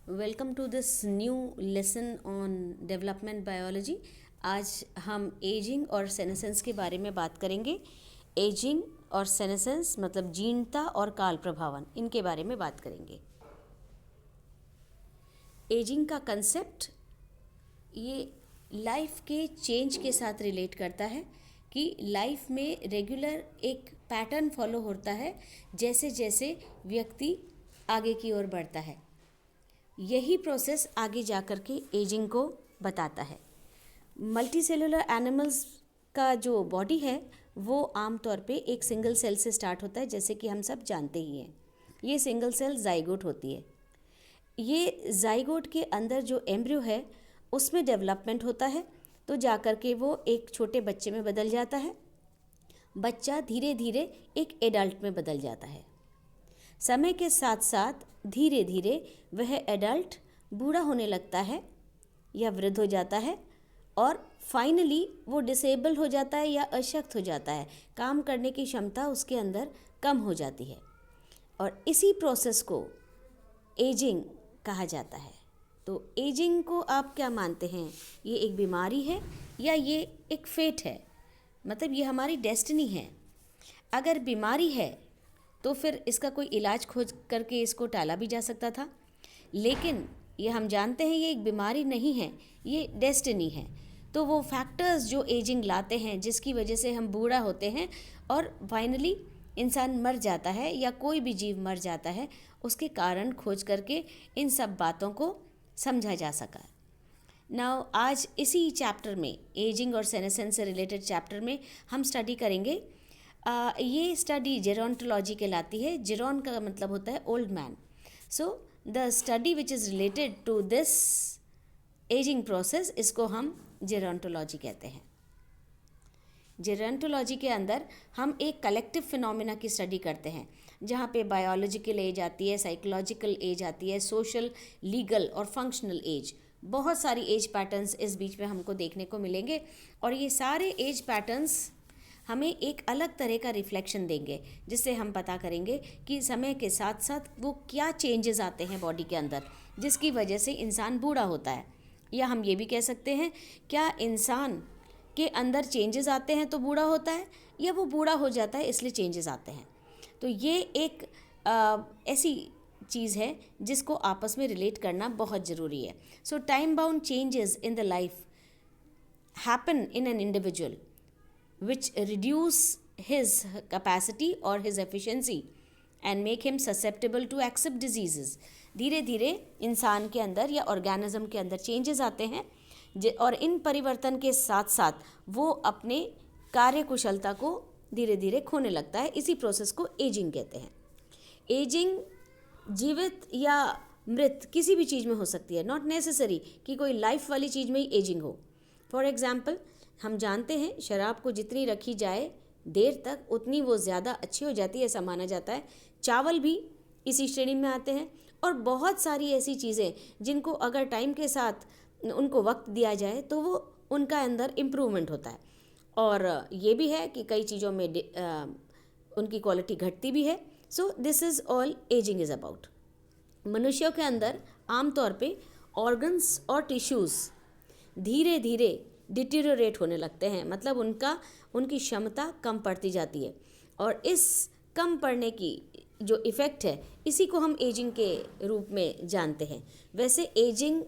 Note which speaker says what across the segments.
Speaker 1: Welcome to this new lesson on development biology. आज हम ageing और सेनेसेंस के बारे में बात करेंगे। एजिंग और सेनेसेंस मतलब जीर्णता और काल प्रभावन, इनके बारे में बात करेंगे। एजिंग का कंसेप्ट ये लाइफ के चेंज के साथ रिलेट करता है कि लाइफ में रेगुलर एक पैटर्न फॉलो होता है जैसे जैसे व्यक्ति आगे की ओर बढ़ता है। यही प्रोसेस आगे जा कर के एजिंग को बताता है। मल्टी सेलुलर एनिमल्स का जो बॉडी है वो आमतौर पे एक सिंगल सेल से स्टार्ट होता है, जैसे कि हम सब जानते ही हैं। ये सिंगल सेल जाइगोट होती है। ये जाइगोट के अंदर जो एम्ब्रियो है उसमें डेवलपमेंट होता है, तो जा कर के वो एक छोटे बच्चे में बदल जाता है। बच्चा धीरे धीरे एक एडल्ट में बदल जाता है। समय के साथ साथ धीरे धीरे वह एडल्ट बूढ़ा होने लगता है या वृद्ध हो जाता है और फाइनली वो डिसेबल हो जाता है या अशक्त हो जाता है। काम करने की क्षमता उसके अंदर कम हो जाती है और इसी प्रोसेस को एजिंग कहा जाता है। तो एजिंग को आप क्या मानते हैं? ये एक बीमारी है या ये एक फेट है? मतलब ये हमारी डेस्टिनी है। अगर बीमारी है तो फिर इसका कोई इलाज खोज करके इसको टाला भी जा सकता था, लेकिन ये हम जानते हैं ये एक बीमारी नहीं है, ये डेस्टिनी है। तो वो फैक्टर्स जो एजिंग लाते हैं जिसकी वजह से हम बूढ़ा होते हैं और फाइनली इंसान मर जाता है या कोई भी जीव मर जाता है, उसके कारण खोज करके इन सब बातों को समझा जा सका। नाउ आज इसी चैप्टर में, एजिंग और सेनेसेंस से रिलेटेड चैप्टर में हम स्टडी करेंगे। ये स्टडी जेरोंटोलॉजी कहलाती है। जेरोन का मतलब होता है old man. So the study which is related to this ageing process, इसको हम जेरोंटोलॉजी कहते हैं। जेरोंटोलॉजी के अंदर हम एक कलेक्टिव फिनोमिना की स्टडी करते हैं, जहाँ पे बायोलॉजिकल एज आती है, साइकोलॉजिकल एज आती है, सोशल, लीगल और फंक्शनल एज। बहुत सारी एज पैटर्न्स इस बीच में हमको देखने को मिलेंगे और ये सारे एज पैटर्न्स हमें एक अलग तरह का रिफ्लेक्शन देंगे, जिससे हम पता करेंगे कि समय के साथ साथ वो क्या चेंजेस आते हैं बॉडी के अंदर, जिसकी वजह से इंसान बूढ़ा होता है। या हम ये भी कह सकते हैं, क्या इंसान के अंदर चेंजेस आते हैं तो बूढ़ा होता है, या वो बूढ़ा हो जाता है इसलिए चेंजेस आते हैं। तो ये एक ऐसी चीज़ है जिसको आपस में रिलेट करना बहुत ज़रूरी है। सो time bound changes in the life happen in an individual which reduce his capacity or his efficiency and make him susceptible to accept diseases। धीरे धीरे इंसान के अंदर या ऑर्गेनिज्म के अंदर चेंजेस आते हैं और इन परिवर्तन के साथ साथ वो अपने कार्य कुशलता को धीरे धीरे खोने लगता है। इसी प्रोसेस को एजिंग कहते हैं। एजिंग जीवित या मृत किसी भी चीज़ में हो सकती है, नॉट नेसेसरी कि कोई लाइफ वाली चीज़ में ही एजिंग हो। फॉर एग्जाम्पल, हम जानते हैं शराब को जितनी रखी जाए देर तक उतनी वो ज़्यादा अच्छी हो जाती है, ऐसा माना जाता है। चावल भी इसी श्रेणी में आते हैं और बहुत सारी ऐसी चीज़ें जिनको अगर टाइम के साथ उनको वक्त दिया जाए तो वो उनका अंदर इम्प्रूवमेंट होता है। और ये भी है कि कई चीज़ों में उनकी क्वालिटी घटती भी है। So this is all ageing is about. मनुष्यों के अंदर आमतौर पे ऑर्गन्स और टिश्यूज़ धीरे धीरे डिटीरियोरेट होने लगते हैं, मतलब उनकी क्षमता कम पड़ती जाती है और इस कम पड़ने की जो इफ़ेक्ट है इसी को हम एजिंग के रूप में जानते हैं। वैसे एजिंग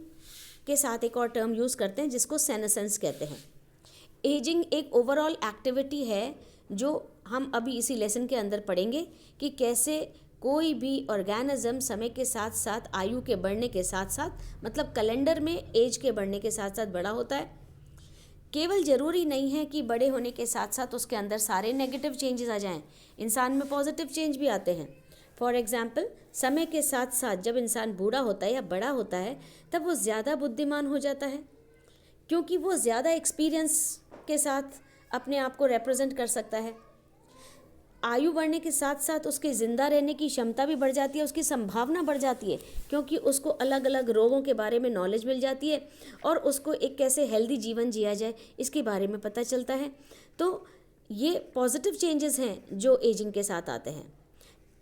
Speaker 1: के साथ एक और टर्म यूज़ करते हैं जिसको सेनेसेंस कहते हैं। एजिंग एक ओवरऑल एक्टिविटी है जो हम अभी इसी लेसन के अंदर पढ़ेंगे कि कैसे कोई भी ऑर्गेनिज्म समय के साथ साथ आयु के बढ़ने के साथ साथ, मतलब कैलेंडर में एज के बढ़ने के साथ साथ बड़ा होता है। केवल ज़रूरी नहीं है कि बड़े होने के साथ साथ उसके अंदर सारे नेगेटिव चेंजेस आ जाएं, इंसान में पॉजिटिव चेंज भी आते हैं। फॉर एग्जांपल, समय के साथ साथ जब इंसान बूढ़ा होता है या बड़ा होता है तब वो ज़्यादा बुद्धिमान हो जाता है, क्योंकि वो ज़्यादा एक्सपीरियंस के साथ अपने आप को रिप्रेजेंट कर सकता है। आयु बढ़ने के साथ साथ उसके ज़िंदा रहने की क्षमता भी बढ़ जाती है, उसकी संभावना बढ़ जाती है, क्योंकि उसको अलग अलग रोगों के बारे में नॉलेज मिल जाती है और उसको एक कैसे हेल्दी जीवन जिया जाए इसके बारे में पता चलता है। तो ये पॉजिटिव चेंजेस हैं जो एजिंग के साथ आते हैं।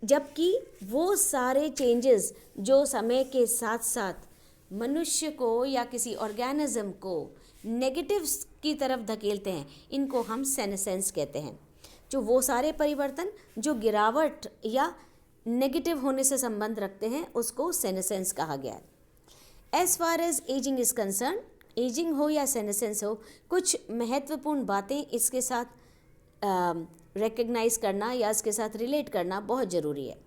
Speaker 1: जबकि वो सारे चेंजेस जो समय के साथ साथ मनुष्य को या किसी ऑर्गेनिज्म को नेगेटिव्स की तरफ धकेलते हैं, इनको हम सेनेसेंस कहते हैं। जो वो सारे परिवर्तन जो गिरावट या नेगेटिव होने से संबंध रखते हैं, उसको सेनेसेंस कहा गया है। As far as ageing is concern, ageing हो या सेनेसेंस हो, कुछ महत्वपूर्ण बातें इसके साथ रिकग्नाइज करना या इसके साथ रिलेट करना बहुत ज़रूरी है।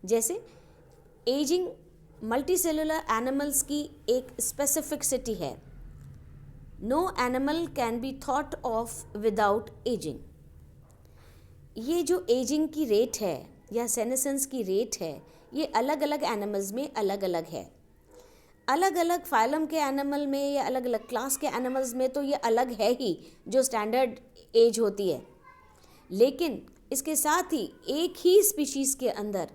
Speaker 1: जैसे एजिंग मल्टीसेलुलर एनिमल्स की एक स्पेसिफिसिटी है। No animal can be thought of without ageing. ये जो एजिंग की रेट है या सेनेसेंस की रेट है, ये अलग अलग एनिमल्स में अलग अलग है। अलग अलग फाइलम के एनिमल में या अलग अलग क्लास के एनिमल्स में तो ये अलग है ही, जो स्टैंडर्ड एज होती है। लेकिन इसके साथ ही एक ही स्पीशीज़ के अंदर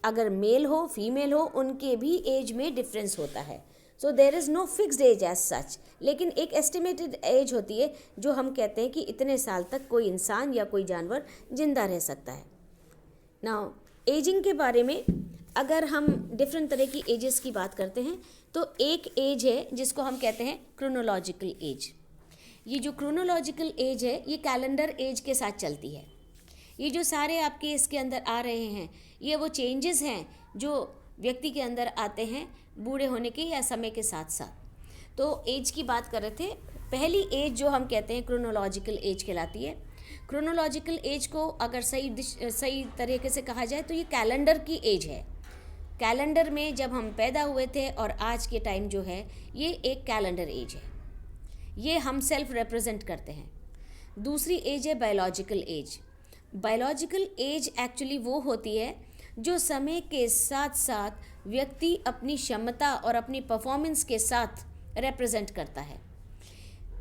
Speaker 1: अगर मेल हो फीमेल हो, उनके भी एज में डिफरेंस होता है। So there is no fixed age as such, लेकिन एक एस्टिमेटेड एज होती है जो हम कहते हैं कि इतने साल तक कोई इंसान या कोई जानवर जिंदा रह सकता है। नाउ एजिंग के बारे में अगर हम डिफरेंट तरह की एजेस की बात करते हैं, तो एक एज है जिसको हम कहते हैं क्रोनोलॉजिकल एज। ये जो क्रोनोलॉजिकल एज है, ये कैलेंडर एज के साथ चलती है। ये जो सारे आपके इसके अंदर आ रहे हैं, ये वो चेंजेस हैं जो व्यक्ति के अंदर आते हैं बूढ़े होने के या समय के साथ साथ। तो एज की बात कर रहे थे। पहली एज जो हम कहते हैं क्रोनोलॉजिकल एज कहलाती है। क्रोनोलॉजिकल एज को अगर सही तरीके से कहा जाए तो ये कैलेंडर की एज है। कैलेंडर में जब हम पैदा हुए थे और आज के टाइम जो है, ये एक कैलेंडर एज है। ये हम सेल्फ रिप्रेजेंट करते हैं। दूसरी एज है biological age. Biological age actually वो होती है जो समय के साथ साथ व्यक्ति अपनी क्षमता और अपनी परफॉर्मेंस के साथ रिप्रेजेंट करता है।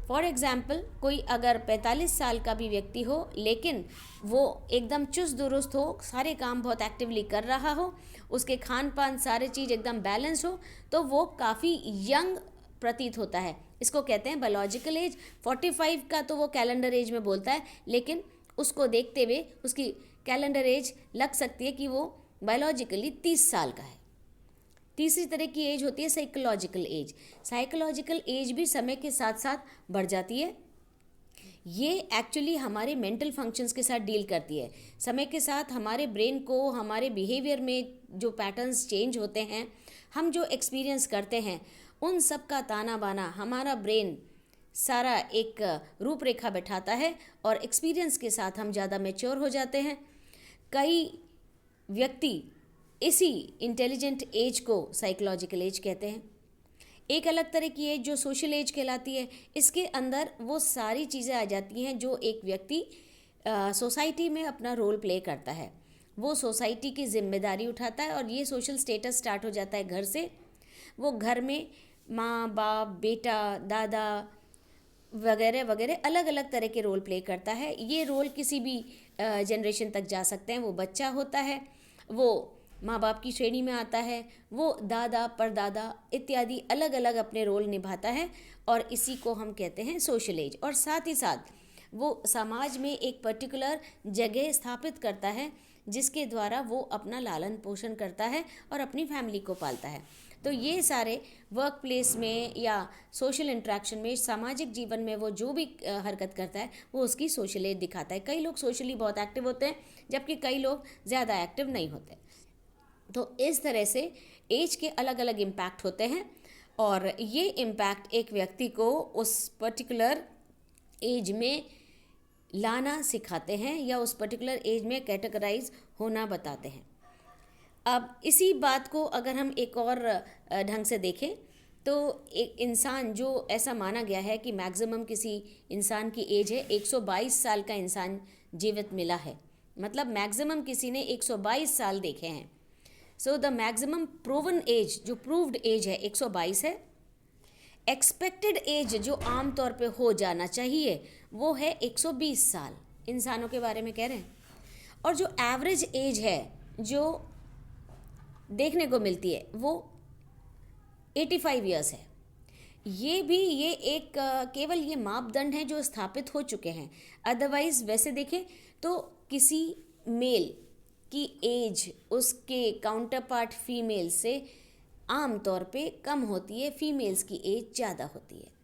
Speaker 1: फॉर एग्ज़ाम्पल, कोई अगर 45 साल का भी व्यक्ति हो, लेकिन वो एकदम चुस्त दुरुस्त हो, सारे काम बहुत एक्टिवली कर रहा हो, उसके खान पान सारे चीज़ एकदम बैलेंस हो, तो वो काफ़ी यंग प्रतीत होता है। इसको कहते हैं बायोलॉजिकल एज। 45 का तो वो कैलेंडर एज में बोलता है, लेकिन उसको देखते हुए उसकी कैलेंडर एज लग सकती है कि वो बायोलॉजिकली 30 साल का है। तीसरी तरह की एज होती है साइकोलॉजिकल एज। साइकोलॉजिकल एज भी समय के साथ साथ बढ़ जाती है। ये एक्चुअली हमारे मेंटल फंक्शंस के साथ डील करती है। समय के साथ हमारे ब्रेन को, हमारे बिहेवियर में जो पैटर्न्स चेंज होते हैं, हम जो एक्सपीरियंस करते हैं, उन सब का ताना बाना हमारा ब्रेन सारा एक रूपरेखा बैठाता है और एक्सपीरियंस के साथ हम ज़्यादा मैच्योर हो जाते हैं। कई व्यक्ति इसी इंटेलिजेंट एज को साइकोलॉजिकल एज कहते हैं। एक अलग तरह की एज जो सोशल एज कहलाती है, इसके अंदर वो सारी चीज़ें आ जाती हैं जो एक व्यक्ति सोसाइटी में अपना रोल प्ले करता है। वो सोसाइटी की जिम्मेदारी उठाता है और ये सोशल स्टेटस स्टार्ट हो जाता है घर से। वो घर में माँ बाप, बेटा, दादा वगैरह वगैरह अलग अलग तरह के रोल प्ले करता है। ये रोल किसी भी जनरेशन तक जा सकते हैं। वो बच्चा होता है, वो माँ बाप की श्रेणी में आता है, वो दादा परदादा इत्यादि अलग अलग अपने रोल निभाता है, और इसी को हम कहते हैं सोशल एज। और साथ ही साथ वो समाज में एक पर्टिकुलर जगह स्थापित करता है, जिसके द्वारा वो अपना लालन पोषण करता है और अपनी फैमिली को पालता है। तो ये सारे वर्क प्लेस में या सोशल इंटरेक्शन में, सामाजिक जीवन में वो जो भी हरकत करता है, वो उसकी सोशल एज दिखाता है। कई लोग सोशली बहुत एक्टिव होते हैं, जबकि कई लोग ज़्यादा एक्टिव नहीं होते। तो इस तरह से एज के अलग अलग इम्पैक्ट होते हैं, और ये इम्पैक्ट एक व्यक्ति को उस पर्टिकुलर एज में लाना सिखाते हैं या उस पर्टिकुलर एज में कैटेगराइज होना बताते हैं। अब इसी बात को अगर हम एक और ढंग से देखें, तो एक इंसान जो ऐसा माना गया है कि मैक्सिमम किसी इंसान की एज है 122 साल का इंसान जीवित मिला है, मतलब मैक्सिमम किसी ने 122 साल देखे हैं। So the maximum proven age, जो प्रूव्ड एज है 122 है। एक्सपेक्टेड एज जो आम तौर पे हो जाना चाहिए वो है 120 साल, इंसानों के बारे में कह रहे हैं। और जो एवरेज एज है जो देखने को मिलती है वो 85 ईयर्स है। ये एक केवल ये मापदंड हैं जो स्थापित हो चुके हैं। अदरवाइज वैसे देखें तो किसी मेल की एज उसके काउंटर पार्ट फीमेल से आम तौर पे कम होती है, फीमेल्स की एज ज़्यादा होती है।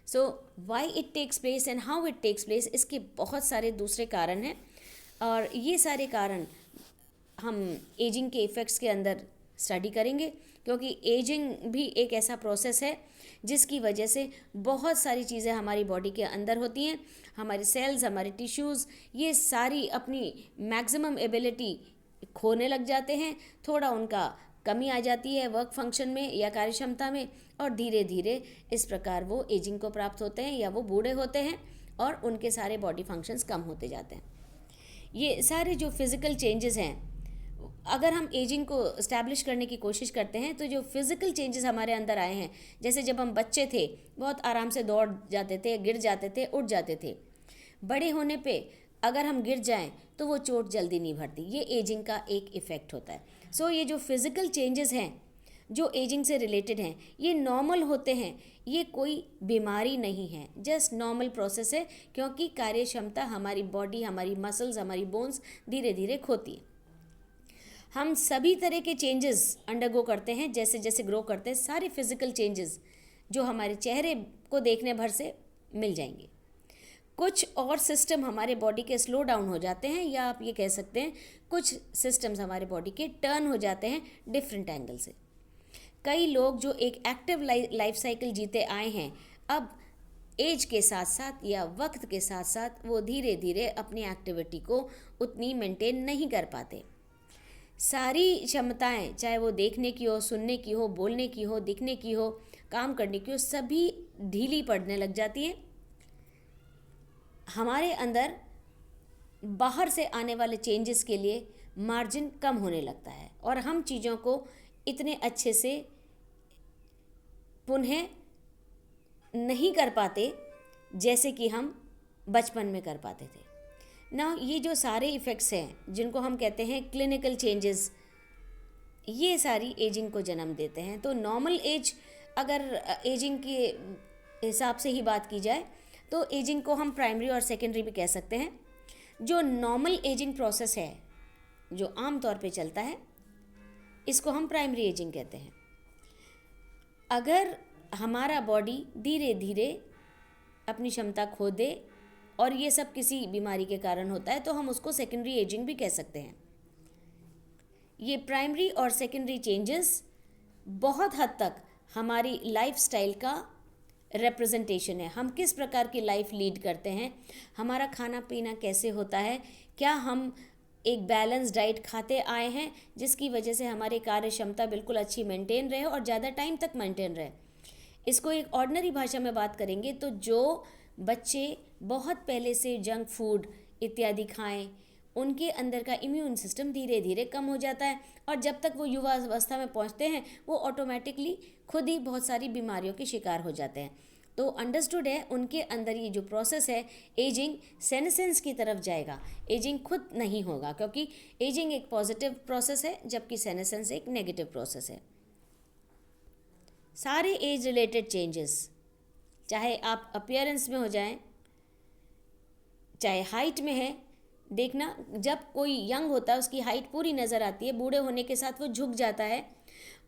Speaker 1: So why it takes place and how it takes place, इसके बहुत सारे दूसरे कारण हैं, और ये सारे कारण हम एजिंग के इफ़ेक्ट्स के अंदर स्टडी करेंगे, क्योंकि एजिंग भी एक ऐसा प्रोसेस है जिसकी वजह से बहुत सारी चीज़ें हमारी बॉडी के अंदर होती हैं, हमारे सेल्स, हमारे टिश्यूज़, ये सारी अपनी मैक्सिमम एबिलिटी खोने लग जाते हैं, थोड़ा उनका कमी आ जाती है वर्क फंक्शन में या कार्य क्षमता में, और धीरे धीरे इस प्रकार वो एजिंग को प्राप्त होते हैं या वो बूढ़े होते हैं और उनके सारे बॉडी फंक्शंस कम होते जाते हैं। ये सारे जो फिज़िकल चेंजेस हैं, अगर हम एजिंग को इस्टेब्लिश करने की कोशिश करते हैं तो जो फिज़िकल चेंजेस हमारे अंदर आए हैं, जैसे जब हम बच्चे थे बहुत आराम से दौड़ जाते थे, गिर जाते थे, उठ जाते थे, बड़े होने पे अगर हम गिर जाएं तो वो चोट जल्दी नहीं भरती, ये एजिंग का एक इफ़ेक्ट होता है। सो ये जो फिज़िकल चेंजेस हैं जो एजिंग से रिलेटेड हैं, ये नॉर्मल होते हैं, ये कोई बीमारी नहीं है, जस्ट नॉर्मल प्रोसेस है, क्योंकि कार्य क्षमता हमारी बॉडी, हमारी मसल्स, हमारी बोन्स धीरे धीरे खोती है। हम सभी तरह के चेंजेस अंडरगो करते हैं जैसे जैसे ग्रो करते हैं, सारे फिजिकल चेंजेस जो हमारे चेहरे को देखने भर से मिल जाएंगे। कुछ और सिस्टम हमारे बॉडी के स्लो डाउन हो जाते हैं, या आप ये कह सकते हैं कुछ सिस्टम्स हमारे बॉडी के टर्न हो जाते हैं डिफरेंट एंगल से। कई लोग जो एक एक्टिव लाइफ साइकिल जीते आए हैं, अब एज के साथ साथ या वक्त के साथ साथ वो धीरे धीरे अपनी एक्टिविटी को उतनी मेंटेन नहीं कर पाते। सारी क्षमताएं, चाहे वो देखने की हो, सुनने की हो, बोलने की हो, दिखने की हो, काम करने की हो, सभी ढीली पड़ने लग जाती है। हमारे अंदर बाहर से आने वाले चेंजेस के लिए मार्जिन कम होने लगता है और हम चीज़ों को इतने अच्छे से पुनः नहीं कर पाते जैसे कि हम बचपन में कर पाते थे ना। ये जो सारे इफ़ेक्ट्स हैं जिनको हम कहते हैं क्लिनिकल चेंजेस, ये सारी एजिंग को जन्म देते हैं। तो नॉर्मल एज, अगर एजिंग के हिसाब से ही बात की जाए तो एजिंग को हम प्राइमरी और सेकेंडरी भी कह सकते हैं। जो नॉर्मल एजिंग प्रोसेस है जो आम तौर पे चलता है, इसको हम प्राइमरी एजिंग कहते हैं। अगर हमारा बॉडी धीरे धीरे अपनी क्षमता खो दे और ये सब किसी बीमारी के कारण होता है तो हम उसको सेकेंडरी एजिंग भी कह सकते हैं। ये प्राइमरी और सेकेंडरी चेंजेस बहुत हद तक हमारी लाइफस्टाइल का रिप्रेजेंटेशन है। हम किस प्रकार की लाइफ लीड करते हैं, हमारा खाना पीना कैसे होता है, क्या हम एक बैलेंस डाइट खाते आए हैं जिसकी वजह से हमारी कार्य क्षमता बिल्कुल अच्छी मेंटेन रहे और ज़्यादा टाइम तक मेंटेन रहे। इसको एक ऑर्डिनरी भाषा में बात करेंगे तो जो बच्चे बहुत पहले से जंक फूड इत्यादि खाएं, उनके अंदर का इम्यून सिस्टम धीरे धीरे कम हो जाता है और जब तक वो युवा अवस्था में पहुंचते हैं वो ऑटोमेटिकली खुद ही बहुत सारी बीमारियों के शिकार हो जाते हैं। तो अंडरस्टूड है उनके अंदर ये जो प्रोसेस है एजिंग सेनेसेंस की तरफ जाएगा, एजिंग खुद नहीं होगा, क्योंकि एजिंग एक पॉजिटिव प्रोसेस है जबकि सेनेसेंस एक नेगेटिव प्रोसेस है। सारे एज रिलेटेड चेंजेस, चाहे आप अपीयरेंस में हो जाएं, चाहे हाइट में है, देखना जब कोई यंग होता है उसकी हाइट पूरी नज़र आती है, बूढ़े होने के साथ वो झुक जाता है,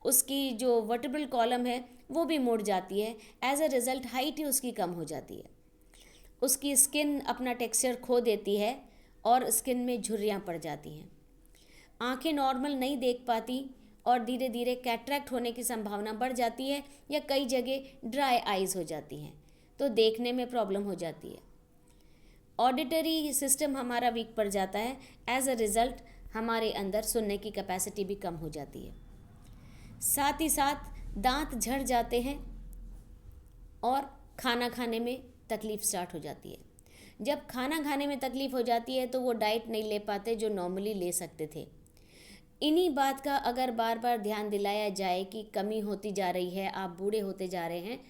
Speaker 1: उसकी जो वर्टिब्रल कॉलम है वो भी मुड़ जाती है, एज अ रिज़ल्ट हाइट ही उसकी कम हो जाती है। उसकी स्किन अपना टेक्सचर खो देती है और स्किन में झुर्रियाँ पड़ जाती हैं, आंखें नॉर्मल नहीं देख पाती और धीरे धीरे कैटरैक्ट होने की संभावना बढ़ जाती है या कई जगह ड्राई आइज़ हो जाती हैं तो देखने में प्रॉब्लम हो जाती है। ऑडिटरी सिस्टम हमारा वीक पड़ जाता है, एज अ रिज़ल्ट हमारे अंदर सुनने की कैपेसिटी भी कम हो जाती है। साथ ही साथ दांत झड़ जाते हैं और खाना खाने में तकलीफ़ स्टार्ट हो जाती है। जब खाना खाने में तकलीफ़ हो जाती है तो वो डाइट नहीं ले पाते जो नॉर्मली ले सकते थे। इन्हीं बात का अगर बार बार ध्यान दिलाया जाए कि कमी होती जा रही है, आप बूढ़े होते जा रहे हैं,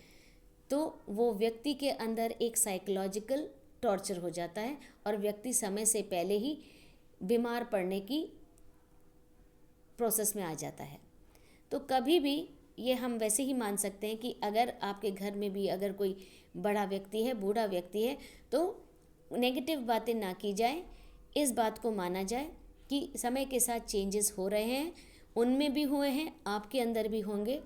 Speaker 1: तो वो व्यक्ति के अंदर एक साइकोलॉजिकल टॉर्चर हो जाता है और व्यक्ति समय से पहले ही बीमार पड़ने की प्रोसेस में आ जाता है। तो कभी भी ये हम वैसे ही मान सकते हैं कि अगर आपके घर में भी अगर कोई बड़ा व्यक्ति है, बूढ़ा व्यक्ति है, तो नेगेटिव बातें ना की जाए, इस बात को माना जाए कि समय के साथ चेंजेस हो रहे हैं, उनमें भी हुए हैं, आपके अंदर भी होंगे।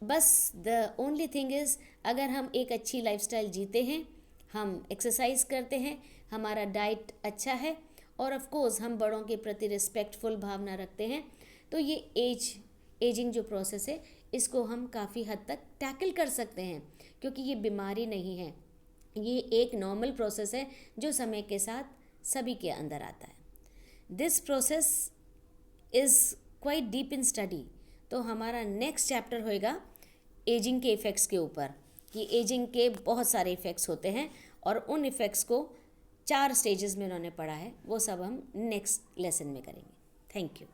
Speaker 1: बस द ओनली थिंग इज़, अगर हम एक अच्छी लाइफस्टाइल जीते हैं, हम एक्सरसाइज करते हैं, हमारा डाइट अच्छा है, और ऑफ कोर्स हम बड़ों के प्रति रिस्पेक्टफुल भावना रखते हैं, तो ये एजिंग जो प्रोसेस है इसको हम काफ़ी हद तक टैकल कर सकते हैं, क्योंकि ये बीमारी नहीं है, ये एक नॉर्मल प्रोसेस है जो समय के साथ सभी के अंदर आता है। This process is quite deep in study. तो हमारा नेक्स्ट चैप्टर होएगा एजिंग के इफ़ेक्ट्स के ऊपर, कि एजिंग के बहुत सारे इफ़ेक्ट्स होते हैं, और उन इफ़ेक्ट्स को 4 स्टेजेस में उन्होंने पढ़ा है, वो सब हम नेक्स्ट लेसन में करेंगे। Thank you.